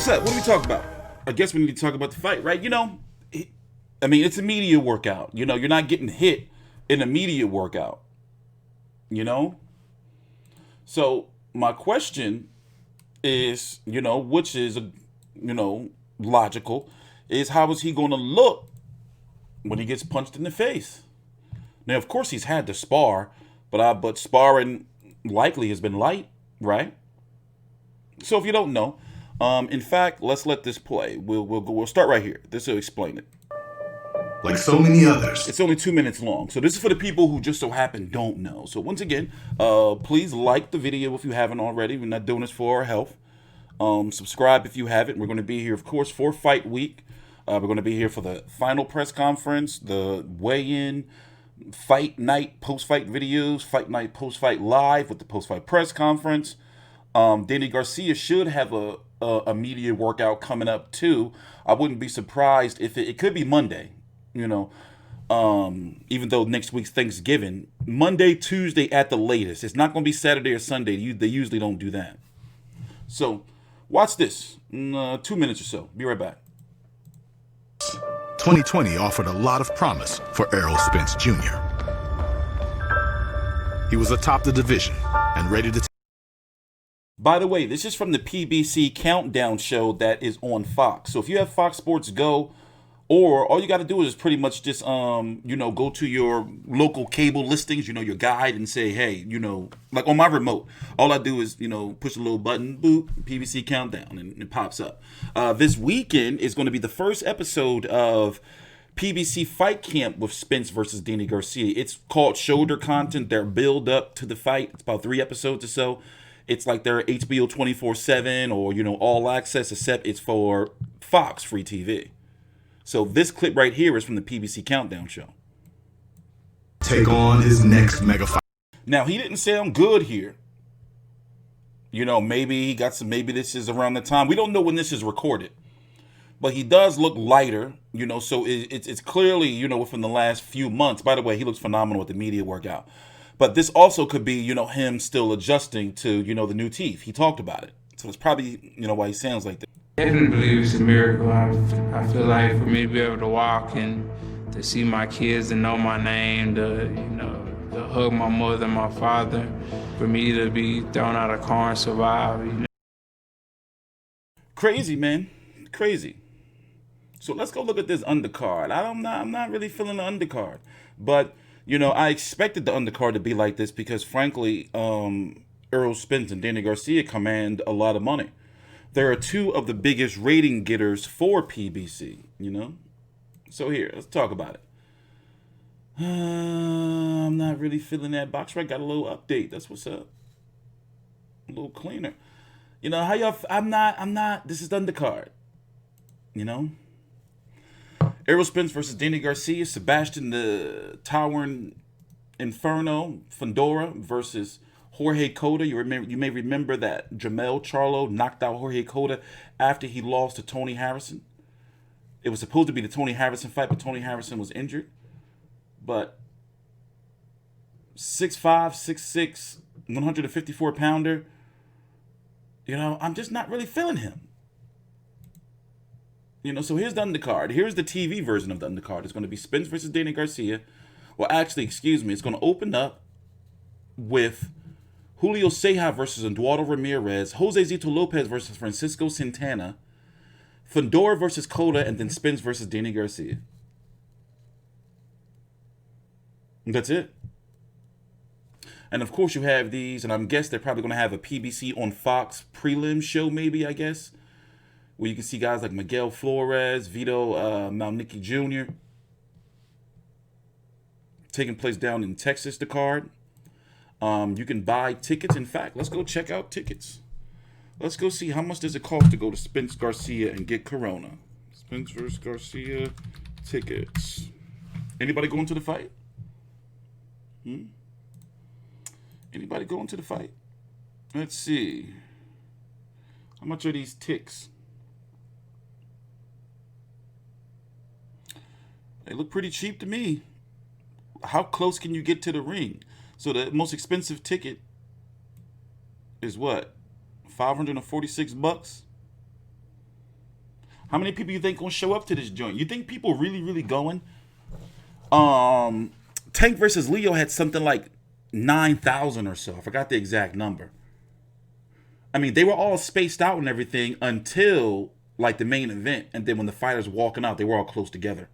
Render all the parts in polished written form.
what's up? What do we talk about? I guess we need to talk about the fight, right? I mean, it's a media workout. You're not getting hit in a media workout. You know? So, my question is, which is, logical, is how is he going to look when he gets punched in the face? Now, of course, he's had to spar, but sparring likely has been light, right? So if you don't know, in fact, let's let this play. We'll start right here. This will explain it. Like so many others. It's only 2 minutes long. So this is for the people who just so happen don't know. So once again, please like the video if you haven't already. We're not doing this for our health. Subscribe if you haven't. We're going to be here, of course, for Fight Week. We're going to be here for the final press conference, the weigh-in, fight night, post-fight videos, fight night, post-fight live with the post-fight press conference. Danny Garcia should have a media workout coming up too. I wouldn't be surprised if it could be Monday. Even though next week's Thanksgiving, Monday, Tuesday at the latest. It's not going to be Saturday or Sunday. They usually don't do that. So, watch this. 2 minutes or so. Be right back. 2020 offered a lot of promise for Errol Spence Jr. He was atop the division and ready to... By the way, this is from the PBC Countdown show that is on Fox. So if you have Fox Sports Go, or all you got to do is pretty much just, go to your local cable listings, your guide, and say, hey, like on my remote, all I do is, push a little button, boop, PBC Countdown, and it pops up. This weekend is going to be the first episode of PBC Fight Camp with Spence versus Danny Garcia. It's called shoulder content. They're build up to the fight. It's about 3 episodes or so. It's like they're HBO 24/7 or, all access, except it's for Fox free TV. So this clip right here is from the PBC Countdown show. Take on his next mega fight. Now, he didn't sound good here. Maybe he got some, maybe this is around the time. We don't know when this is recorded. But he does look lighter, so it's clearly, within the last few months. By the way, he looks phenomenal with the media workout. But this also could be, him still adjusting to, the new teeth. He talked about it. So it's probably, why he sounds like that. I definitely believe it's a miracle. I feel like for me to be able to walk and to see my kids and know my name, to hug my mother and my father, for me to be thrown out of car and survive. Crazy, man. Crazy. So let's go look at this undercard. I'm not really feeling the undercard. But, I expected the undercard to be like this because, frankly, Errol Spence and Danny Garcia command a lot of money. There are 2 of the biggest rating getters for PBC, So here, let's talk about it. I'm not really feeling that. BoxRec got a little update. That's what's up. A little cleaner. How y'all... I'm not... This is the undercard. Errol Spence versus Danny Garcia. Sebastian, the Towering Inferno. Fundora versus Jorge Cota. You may remember that Jamel Charlo knocked out Jorge Cota after he lost to Tony Harrison. It was supposed to be the Tony Harrison fight, but Tony Harrison was injured. But 6'5", 6'6", 154-pounder, I'm just not really feeling him. So here's the undercard. Here's the TV version of the undercard. It's going to be Spence versus Danny Garcia. Well, actually, excuse me. It's going to open up with Julio Ceja versus Eduardo Ramirez, Josesito Lopez versus Francisco Santana, Fundora versus Cota, and then Spence versus Danny Garcia. That's it. And of course you have these, and I'm guessing they're probably going to have a PBC on Fox prelim show, maybe, I guess, where you can see guys like Miguel Flores, Vito Malnicki Jr. taking place down in Texas, the card. You can buy tickets. In fact, let's go check out tickets. Let's go see how much does it cost to go to Spence Garcia and get Corona. Spence versus Garcia tickets. Anybody going to the fight? Anybody going to the fight? Let's see. How much are these ticks? They look pretty cheap to me. How close can you get to the ring? So the most expensive ticket is what? $546. How many people you think gonna show up to this joint? You think people really, really going? Tank versus Leo had something like 9,000 or so. I forgot the exact number. I mean, they were all spaced out and everything until like the main event, and then when the fighters were walking out, they were all close together.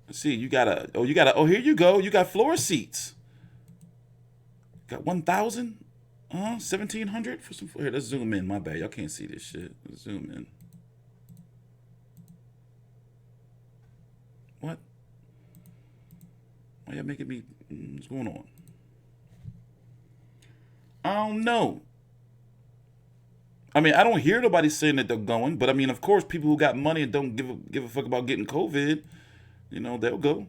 Let's see, here you go. You got floor seats. Got 1,000? 1,700 for some. Here, let's zoom in. My bad. Y'all can't see this shit. Let's zoom in. What? Why y'all making me? What's going on? I don't know. I mean, I don't hear nobody saying that they're going, but I mean, of course, people who got money and don't give a fuck about getting COVID, you know, they'll go.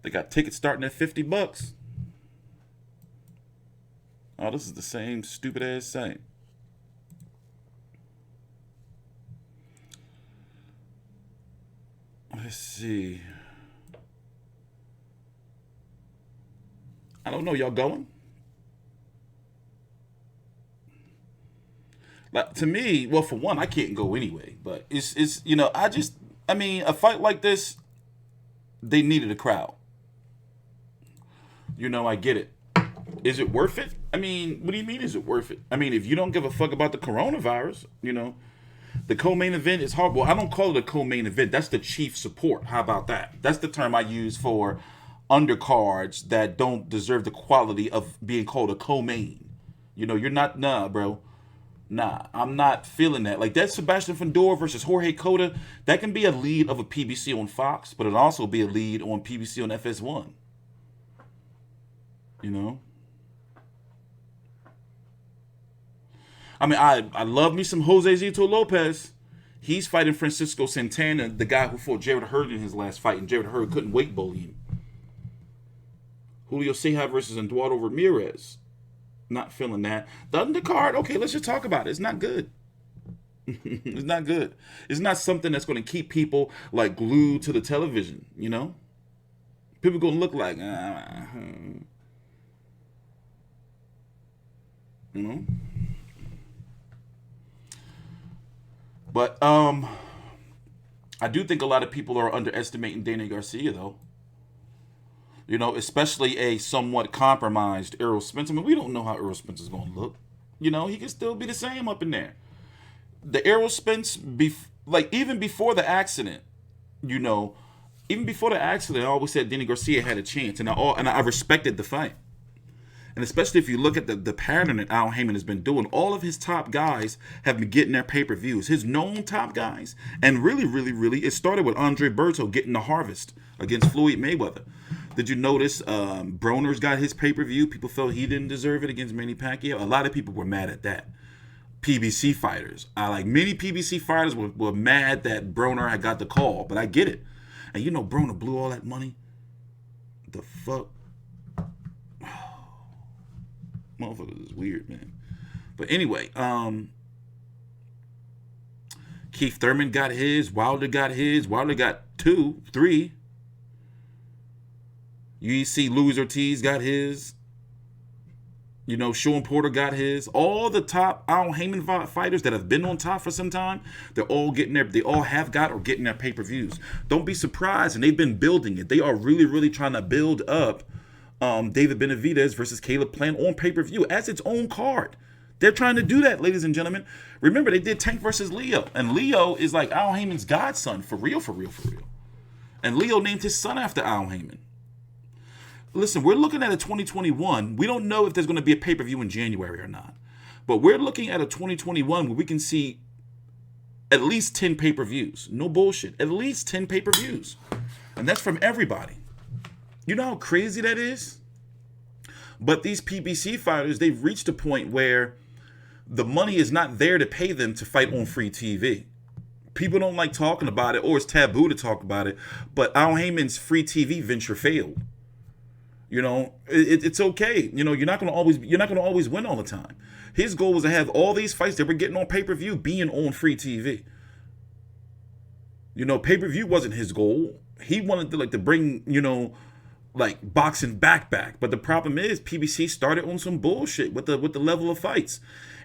They got tickets starting at $50. Oh, this is the same stupid ass site. Let's see. I don't know. Y'all going? Like, to me, well, for one, I can't go anyway. But it's you know, I mean, a fight like this, they needed a crowd. You know, I get it. Is it worth it? I mean, what do you mean, is it worth it? I mean, if you don't give a fuck about the coronavirus, you know, the co-main event is hard. Well, I don't call it a co-main event. That's the chief support. How about that? That's the term I use for undercards that don't deserve the quality of being called a co-main. You know, you're not, nah, bro. Nah, I'm not feeling that. Like, that Sebastian Fundora versus Jorge Cota, that can be a lead of a PBC on Fox, but it'll also be a lead on PBC on FS1. You know? I mean, I love me some Josesito Lopez. He's fighting Francisco Santana, the guy who fought Jarrett Hurd in his last fight, and Jarrett Hurd couldn't weight bully him. Julio Ceja versus Eduardo Ramirez. Not feeling that. The undercard, okay, let's just talk about it. It's not good. It's not good. It's not something that's going to keep people, like, glued to the television, you know? People going to look like, you know? But I do think a lot of people are underestimating Danny Garcia, though. You know, especially a somewhat compromised Errol Spence. I mean, we don't know how Errol Spence is going to look. You know, he can still be the same up in there. The Errol Spence, even before the accident, you know, even before the accident, I always said Danny Garcia had a chance, and I respected the fight. And especially if you look at the pattern that Al Heyman has been doing, all of his top guys have been getting their pay-per-views. His known top guys. And really, really, really, it started with Andre Berto getting the harvest against Floyd Mayweather. Did you notice Broner's got his pay-per-view? People felt he didn't deserve it against Manny Pacquiao. A lot of people were mad at that. PBC fighters. Many PBC fighters were mad that Broner had got the call, but I get it. And you know Broner blew all that money? The fuck? Motherfuckers is weird, man. But anyway, Keith Thurman got his. Wilder got his. Wilder got 2, 3. You see Luis Ortiz got his. You know, Sean Porter got his. All the top Al Heyman fighters that have been on top for some time, they all have got or getting their pay-per-views. Don't be surprised, and they've been building it. They are really, really trying to build up David Benavidez versus Caleb Plant on pay-per-view as its own card. They're trying to do that, ladies and gentlemen. Remember, they did Tank versus Leo. And Leo is like Al Heyman's godson, for real, for real, for real. And Leo named his son after Al Heyman. Listen, we're looking at a 2021. We don't know if there's going to be a pay-per-view in January or not. But we're looking at a 2021 where we can see at least 10 pay-per-views. No bullshit. At least 10 pay-per-views. And that's from everybody. You know how crazy that is? But these PBC fighters, they've reached a point where the money is not there to pay them to fight on free TV. People don't like talking about it, or it's taboo to talk about it. But Al Heyman's free TV venture failed. You know, it's okay. You know, you're not gonna always win all the time. His goal was to have all these fights that we're getting on pay-per-view being on free TV. You know, pay-per-view wasn't his goal. he wanted to like to bring, you know, like boxing back. But the problem is PBC started on some bullshit with the level of fights.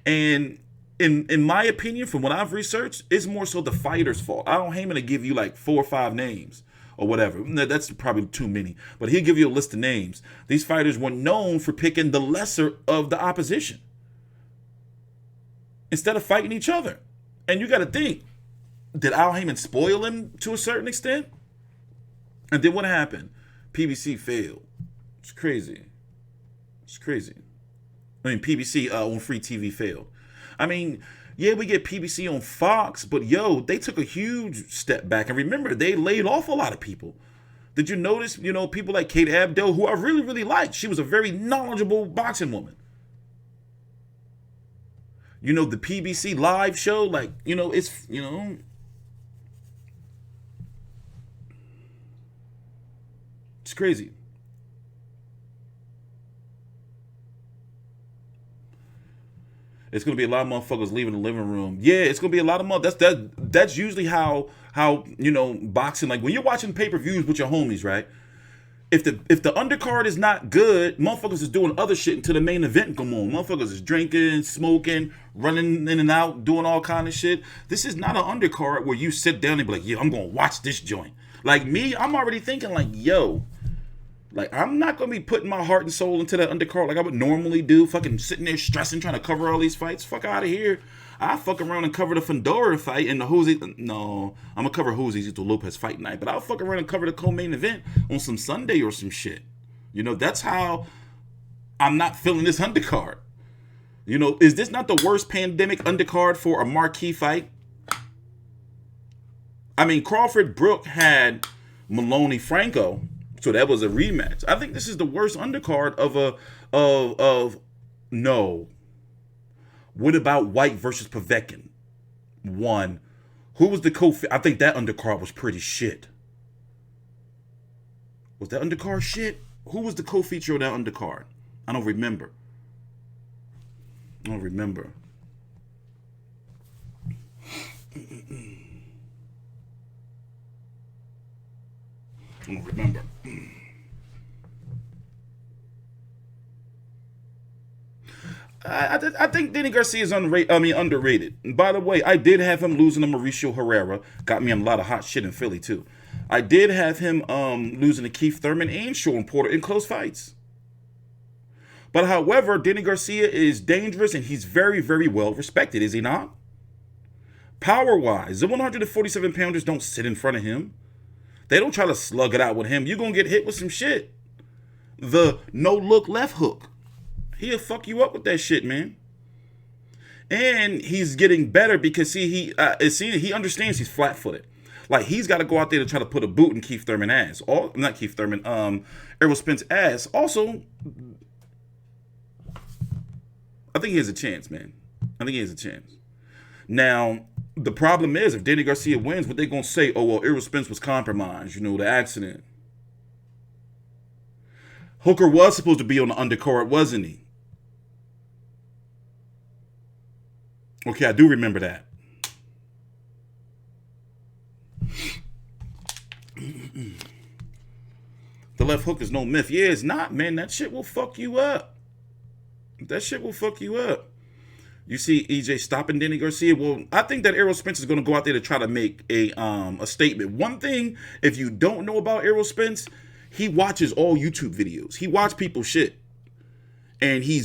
And in my opinion, from what I've researched, it's more so the fighter's fault. I don't Heyman to give you like 4 or 5 names or whatever. That's probably too many. But he'll give you a list of names. These fighters were known for picking the lesser of the opposition instead of fighting each other. And you got to think, did Al Heyman spoil him to a certain extent? And then what happened? PBC failed. It's crazy. It's crazy. I mean, PBC on free TV failed. I mean, yeah, we get PBC on Fox, but yo, they took a huge step back. And remember, they laid off a lot of people. Did you notice, you know, people like Kate Abdel, who I really, really liked. She was a very knowledgeable boxing woman. You know, the PBC live show, like, you know, it's, you know, it's crazy. It's gonna be a lot of motherfuckers leaving the living room. Yeah, it's gonna be a lot of that's usually how you know, boxing, like when you're watching pay-per-views with your homies, right? If the undercard is not good, motherfuckers is doing other shit until the main event come on. Motherfuckers is drinking, smoking, running in and out, doing all kind of shit. This is not an undercard where you sit down and be like, yeah, I'm gonna watch this joint. Like me, I'm already thinking like, yo, like I'm not gonna be putting my heart and soul into that undercard like I would normally do. Fucking sitting there stressing, trying to cover all these fights. Fuck out of here. I fuck around and cover the Fundora fight and the Josesito. No, I'm gonna cover Josesito Lopez fight night, but I'll fuck around and cover the co-main event on some Sunday or some shit. You know, that's how I'm not feeling this undercard. You know, is this not the worst pandemic undercard for a marquee fight? I mean, Crawford Brook had Maloney Franco, so that was a rematch. I think this is the worst undercard of no. What about White versus Povetkin? 1. Who was the I think that undercard was pretty shit. Was that undercard shit? Who was the co-feature on that undercard? I don't remember. I don't remember. I think Danny Garcia is underrated. And by the way, I did have him losing to Mauricio Herrera. Got me in a lot of hot shit in Philly, too. I did have him losing to Keith Thurman and Sean Porter in close fights. But however, Danny Garcia is dangerous and he's very, very well respected, is he not? Power-wise, the 147-pounders don't sit in front of him. They don't try to slug it out with him. You're going to get hit with some shit. The no-look left hook. He'll fuck you up with that shit, man. And he's getting better because he understands he's flat-footed. Like, he's got to go out there to try to put a boot in Keith Thurman's ass. Not Keith Thurman, Errol Spence's ass. Also, I think he has a chance, man. I think he has a chance. Now, the problem is, if Danny Garcia wins, what they going to say? Oh, well, Errol Spence was compromised, you know, the accident. Hooker was supposed to be on the undercard, wasn't he? Okay, I do remember that. The left hook is no myth. Yeah, it's not, man. That shit will fuck you up. That shit will fuck you up. You see EJ stopping Danny Garcia. Well, I think that Errol Spence is going to go out there to try to make a statement. One thing, if you don't know about Errol Spence, he watches all YouTube videos. He watches people's shit. And he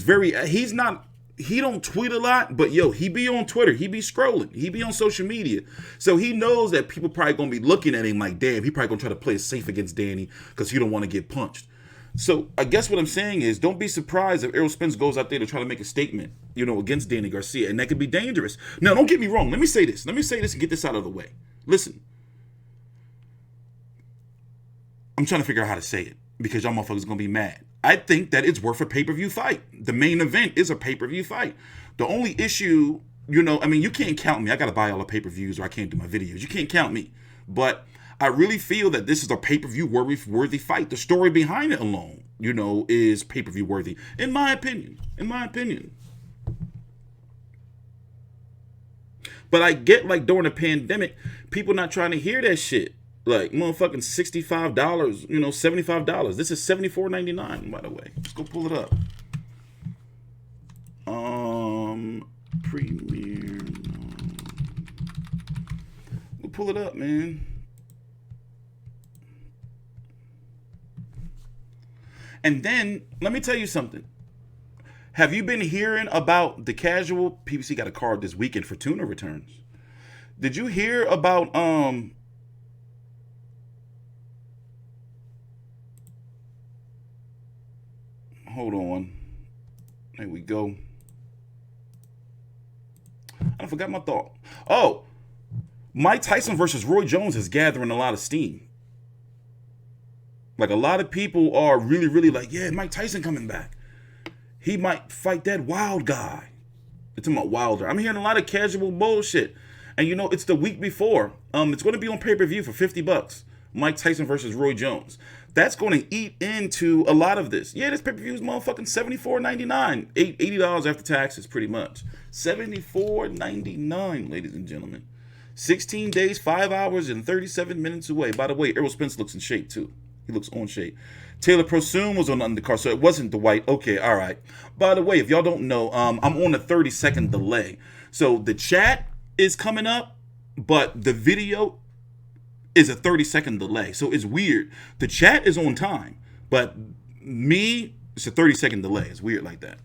don't tweet a lot, but yo, he be on Twitter. He be scrolling. He be on social media. So he knows that people probably going to be looking at him like, damn, he probably going to try to play it safe against Danny because he don't want to get punched. So I guess what I'm saying is, don't be surprised if Errol Spence goes out there to try to make a statement, you know, against Danny Garcia, and that could be dangerous. Now, don't get me wrong. Let me say this and get this out of the way. Listen, I'm trying to figure out how to say it because y'all motherfuckers gonna be mad. I think that it's worth a pay-per-view fight. The main event is a pay-per-view fight. The only issue, you know, I mean, you can't count me. I gotta buy all the pay-per-views or I can't do my videos. You can't count me, but I really feel that this is a pay-per-view worthy fight. The story behind it alone, you know, is pay-per-view worthy. In my opinion. But I get, like, during the pandemic, people not trying to hear that shit. Like motherfucking $65, you know, $75. This is $74.99, by the way. Let's go pull it up. Premier. We'll pull it up, man. And then let me tell you something. Have you been hearing about the casual? PBC got a card this weekend for tuna returns. Did you hear about hold on. There we go. I forgot my thought. Oh, Mike Tyson versus Roy Jones is gathering a lot of steam. Like, a lot of people are really, really like, yeah, Mike Tyson coming back. He might fight that wild guy. It's about Wilder. I'm hearing a lot of casual bullshit. And you know, it's the week before. It's going to be on pay-per-view for $50. Mike Tyson versus Roy Jones. That's going to eat into a lot of this. Yeah, this pay-per-view is motherfucking $74.99. $80 after taxes, pretty much. $74.99, ladies and gentlemen. 16 days, 5 hours, and 37 minutes away. By the way, Errol Spence looks in shape, too. He looks on shape. Taylor Prosoon was on the undercard, so it wasn't the white. Okay, all right. By the way, if y'all don't know, I'm on a 30-second delay. So the chat is coming up, but the video is a 30-second delay. So it's weird. The chat is on time, but me, it's a 30-second delay. It's weird like that.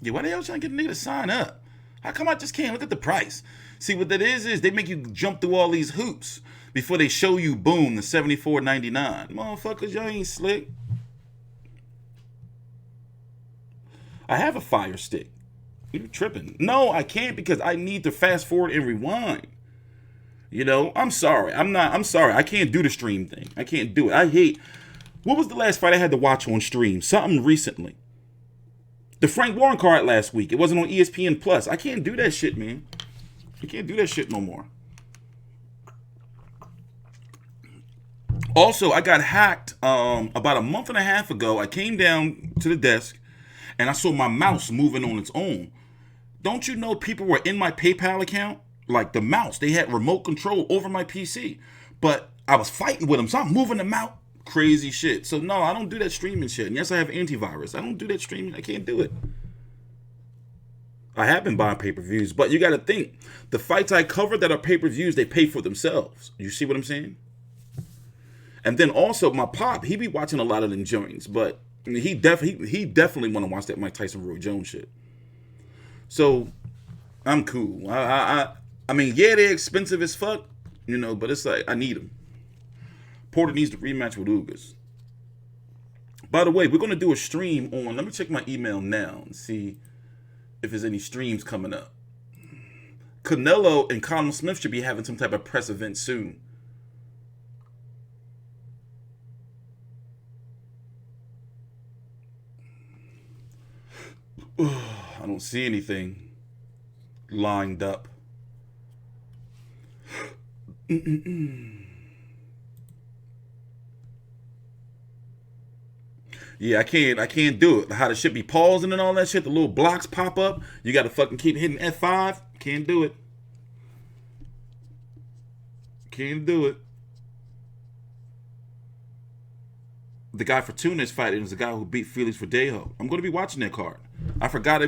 Yeah, why the hell trying to get a nigga to sign up? How come I just can't? Look at the price. See, what that is they make you jump through all these hoops before they show you, boom, the $74.99. Motherfuckers, y'all ain't slick. I have a Fire Stick. You tripping? No, I can't, because I need to fast forward and rewind. You know, I'm sorry. I'm sorry. I can't do the stream thing. I can't do it. I hate. What was the last fight I had to watch on stream? Something recently. The Frank Warren card last week. It wasn't on ESPN Plus. I can't do that shit, man. I can't do that shit no more. Also, I got hacked about a month and a half ago. I came down to the desk and I saw my mouse moving on its own. Don't you know people were in my PayPal account? Like the mouse, they had remote control over my PC. But I was fighting with them, so I'm moving them out. Crazy shit. So no, I don't do that streaming shit. And yes, I have antivirus. I don't do that streaming. I can't do it. I have been buying pay-per-views, but you got to think, the fights I cover that are pay-per-views, they pay for themselves. You see what I'm saying? And then also my pop, he be watching a lot of them joints, but he definitely want to watch that Mike Tyson Roy Jones shit. So I'm cool. I mean, yeah, they're expensive as fuck, you know, but it's like, I need them. Porter needs to rematch with Ugas. By the way, we're going to do a stream on, let me check my email now and see if there's any streams coming up. Canelo and Conor Smith should be having some type of press event soon. I don't see anything lined up. Yeah, I can't do it. How the shit be pausing and all that shit, the little blocks pop up. You gotta fucking keep hitting F5. Can't do it. Can't do it. The guy for Tunis fighting is the guy who beat Felix Verdejo. I'm gonna be watching that card. I forgot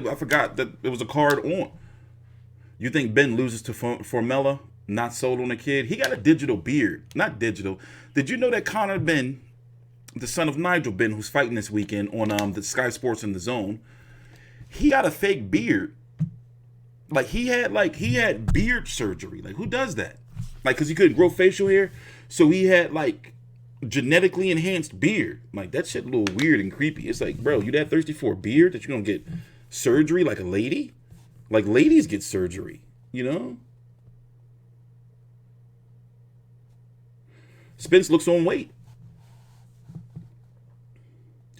that there was a card on. You think Ben loses to Formella? Not sold on a kid. He got a digital beard. Not digital. Did you know that Connor Ben, the son of Nigel Ben, who's fighting this weekend on the Sky Sports in the Zone, he got a fake beard. Like he had beard surgery. Like, who does that? Like, cause he couldn't grow facial hair, so he had like genetically enhanced beard. Like, that shit a little weird and creepy. It's like, bro, you that thirsty for a beard that you're gonna get surgery like a lady? Like, ladies get surgery, you know? Spence looks on weight.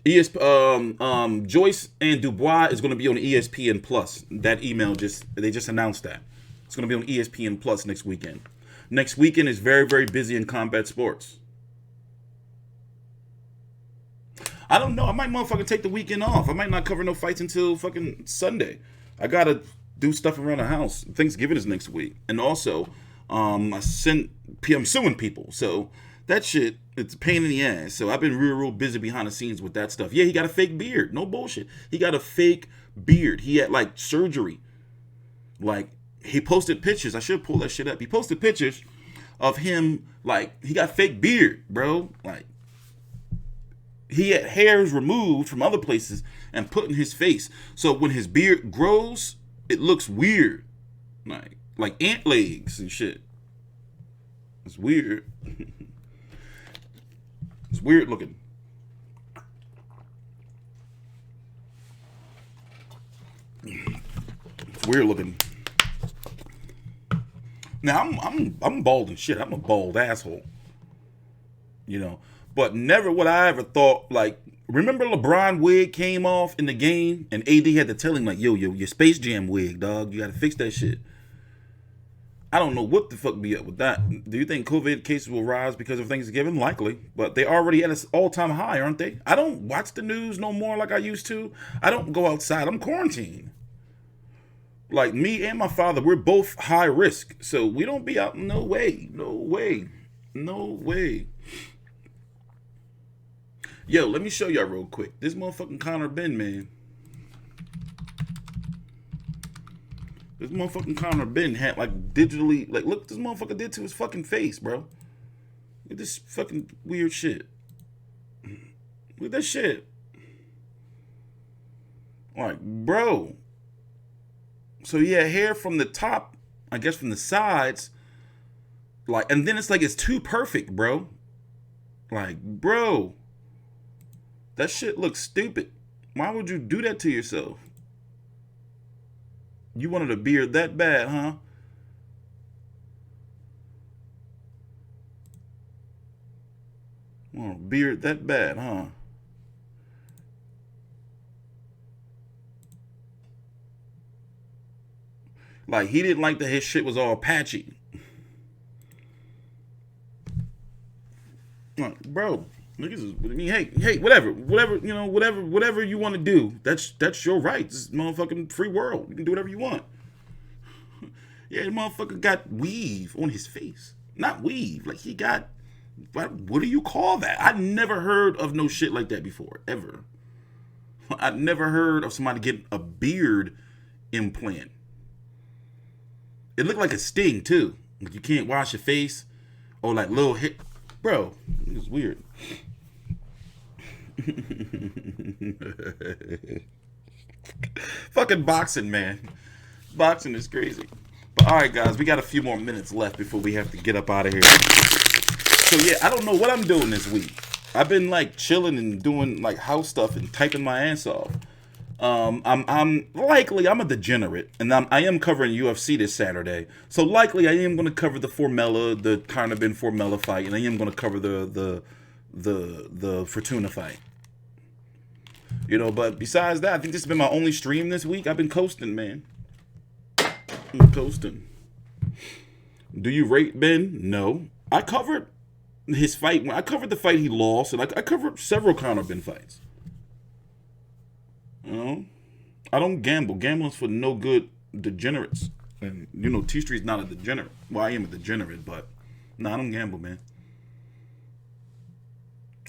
Joyce and Dubois is going to be on ESPN Plus. That email they just announced that. It's going to be on ESPN Plus next weekend. Next weekend is very, very busy in combat sports. I don't know. I might motherfucking take the weekend off. I might not cover no fights until fucking Sunday. I got to do stuff around the house. Thanksgiving is next week. And also, I'm suing people. So that shit, it's a pain in the ass. So I've been real busy behind the scenes with that stuff. Yeah, he got a fake beard. No bullshit. He got a fake beard. He had like surgery. Like, he posted pictures. I should pull that shit up. He posted pictures of him, like, he got fake beard, bro. Like, he had hairs removed from other places and put in his face. So when his beard grows, it looks weird. Like ant legs and shit. It's weird. It's weird looking. It's weird looking. Now I'm bald and shit. I'm a bald asshole. You know. But never would I ever thought, like, remember LeBron wig came off in the game and AD had to tell him, like, yo, your Space Jam wig, dog. You got to fix that shit. I don't know what the fuck be up with that. Do you think COVID cases will rise because of Thanksgiving? Likely. But they already at an all-time high, aren't they? I don't watch the news no more like I used to. I don't go outside. I'm quarantined. Like, me and my father, we're both high risk. So we don't be out. No way. No way. No way. Yo, let me show y'all real quick. This motherfucking Conor Ben, man. This motherfucking Conor Ben had, like, digitally, like, look what this motherfucker did to his fucking face, bro. Look at this fucking weird shit. Look at that shit. Like, bro. So he had hair from the top, I guess from the sides. Like, and then it's like it's too perfect, bro. Like, bro. That shit looks stupid. Why would you do that to yourself? You wanted a beard that bad, huh? Want a beard that bad, huh? Like, he didn't like that his shit was all patchy. Like, bro. Niggas, I mean, hey, whatever, you know, whatever you want to do, that's your right. This is motherfucking free world. You can do whatever you want. Yeah, the motherfucker got weave on his face. Not weave, like he got, what do you call that? I never heard of no shit like that before, ever. I never heard of somebody getting a beard implant. It looked like a sting, too. Like you can't wash your face, or like little hit. Bro, it's weird. Fucking boxing, man. Boxing is crazy. But alright, guys, we got a few more minutes left before we have to get up out of here. So yeah, I don't know what I'm doing this week. I've been like chilling and doing like house stuff and typing my ass off. I'm a degenerate, and I am covering UFC this Saturday. So likely I am going to cover the Conor Ben Formella fight, and I am going to cover the Fortuna fight. You know, but besides that, I think this has been my only stream this week. I've been coasting, man. I'm coasting. Do you rate Ben? No. I covered his fight. I covered the fight he lost, and I covered several Conor Ben fights. You know, I don't gamble. Gambling's for no good degenerates. And, you know, TstreeT's not a degenerate. Well, I am a degenerate, but no, I don't gamble, man.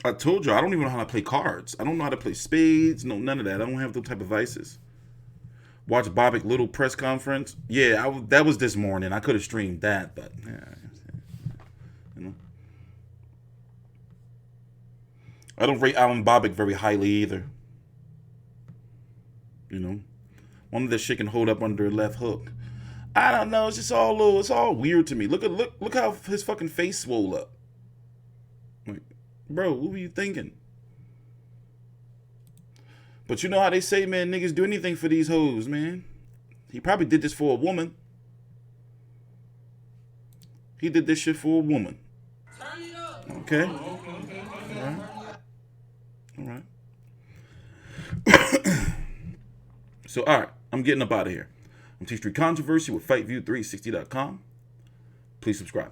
I told you, I don't even know how to play cards. I don't know how to play spades. No, none of that. I don't have those type of vices. Watch Bobbitt Little press conference. Yeah, that was this morning. I could have streamed that, but, yeah, you know. I don't rate Alan Bobbitt very highly either. You know, one of the shit can hold up under a left hook. I don't know. It's just it's all weird to me. Look how his fucking face swole up. Like, bro, what were you thinking? But you know how they say, man, niggas do anything for these hoes, man. He probably did this for a woman. He did this shit for a woman. Okay. All right. So, all right, I'm getting up out of here. I'm TstreeT Controversy with FightView360.com. Please subscribe.